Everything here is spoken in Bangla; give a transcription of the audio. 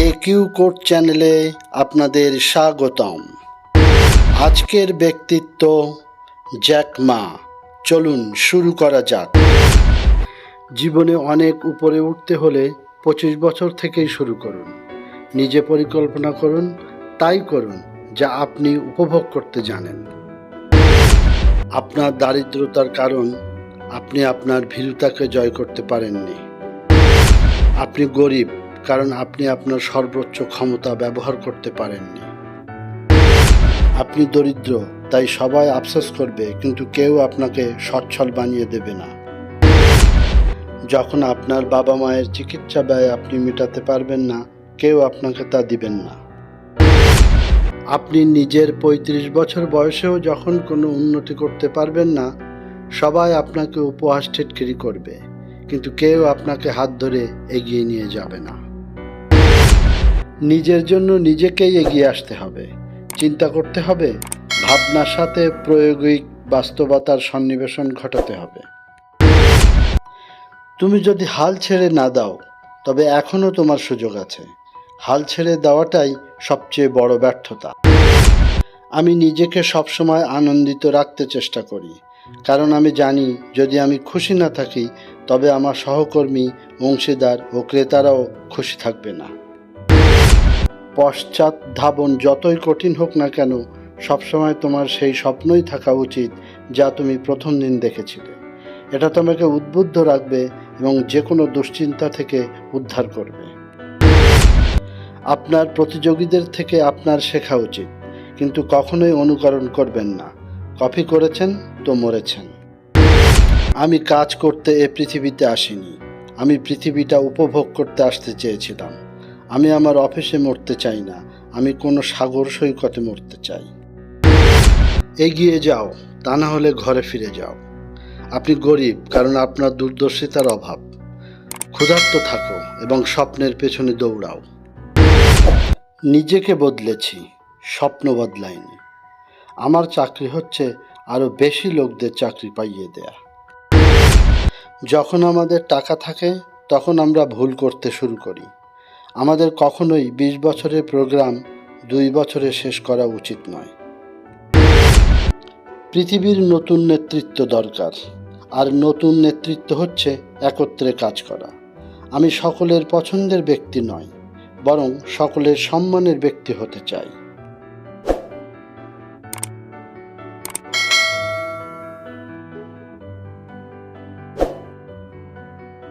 একিউ কোড চ্যানেলে আপনাদের স্বাগতম। আজকের ব্যক্তিত্ব জ্যাক মা। চলুন শুরু করা যাক। জীবনে অনেক উপরে উঠতে হলে 25 বছর থেকেই শুরু করুন। নিজে পরিকল্পনা করুন, তাই করুন যা আপনি উপভোগ করতে জানেন। আপনার দারিদ্রতার কারণ আপনি আপনার ভীরুতাকে জয় করতে পারেননি। আপনি গরিব কারণ আপনি আপনার সর্বোচ্চ ক্ষমতা ব্যবহার করতে পারেননি। আপনি দরিদ্র, তাই সবাই আফসোস করবে, কিন্তু কেউ আপনাকে সচ্ছল বানিয়ে দেবে না। যখন আপনার বাবা মায়ের চিকিৎসা ব্যয় আপনি মেটাতে পারবেন না, কেউ আপনাকে তা দিবেন না। আপনি নিজের 35 বছর বয়সেও যখন কোনো উন্নতি করতে পারবেন না, সবাই আপনাকে উপহাস টিটকিরি করবে, কিন্তু কেউ আপনাকে হাত ধরে এগিয়ে নিয়ে যাবে না। নিজের জন্য নিজেকেই এগিয়ে আসতে হবে। চিন্তা করতে হবে, ভাবনার সাথে প্রায়োগিক বাস্তবতার সন্নিবেশন ঘটাতে হবে। তুমি যদি হাল ছেড়ে না দাও, তবে এখনও তোমার সুযোগ আছে। হাল ছেড়ে দেওয়াটাই সবচেয়ে বড় ব্যর্থতা। আমি নিজেকে সবসময় আনন্দিত রাখতে চেষ্টা করি, কারণ আমি জানি যদি আমি খুশি না থাকি, তবে আমার সহকর্মী, অংশীদার ও ক্রেতারাও খুশি থাকবে না। পশ্চাৎধাবন যতই কঠিন হোক না কেন, সবসময় তোমার সেই স্বপ্নই থাকা উচিত যা তুমি প্রথম দিন দেখেছিলে। এটা তোমাকে উদ্বুদ্ধ রাখবে এবং যে কোনো দুশ্চিন্তা থেকে উদ্ধার করবে। আপনার প্রতিযোগীদের থেকে আপনার শেখা উচিত, কিন্তু কখনোই অনুকরণ করবেন না। কপি করেছেন তো মরেছেন। আমি কাজ করতে এ পৃথিবীতে আসিনি, আমি পৃথিবীটা উপভোগ করতে আসতে চেয়েছিলাম। আমি আমার অফিসে মরতে চাই না, আমি কোনো সাগর সৈকতে মরতে চাই। এগিয়ে যাও, তা না হলে ঘরে ফিরে যাও। আপনি গরিব কারণ আপনার দূরদর্শিতার অভাব। ক্ষুধার্ত থাকো এবং স্বপ্নের পেছনে দৌড়াও। নিজেকে বদলেছি, স্বপ্ন বদলাইনি। আমার চাকরি হচ্ছে আরও বেশি লোকদের চাকরি পাইয়ে দেয়া। যখন আমাদের টাকা থাকে তখন আমরা ভুল করতে শুরু করি। আমাদের কখনোই 20 বছরের প্রোগ্রাম 2 বছরে শেষ করা উচিত নয়। পৃথিবীর নতুন নেতৃত্ব দরকার, আর নতুন নেতৃত্ব হচ্ছে একত্রে কাজ করা। আমি সকলের পছন্দের ব্যক্তি নয়, বরং সকলের সম্মানের ব্যক্তি হতে চাই।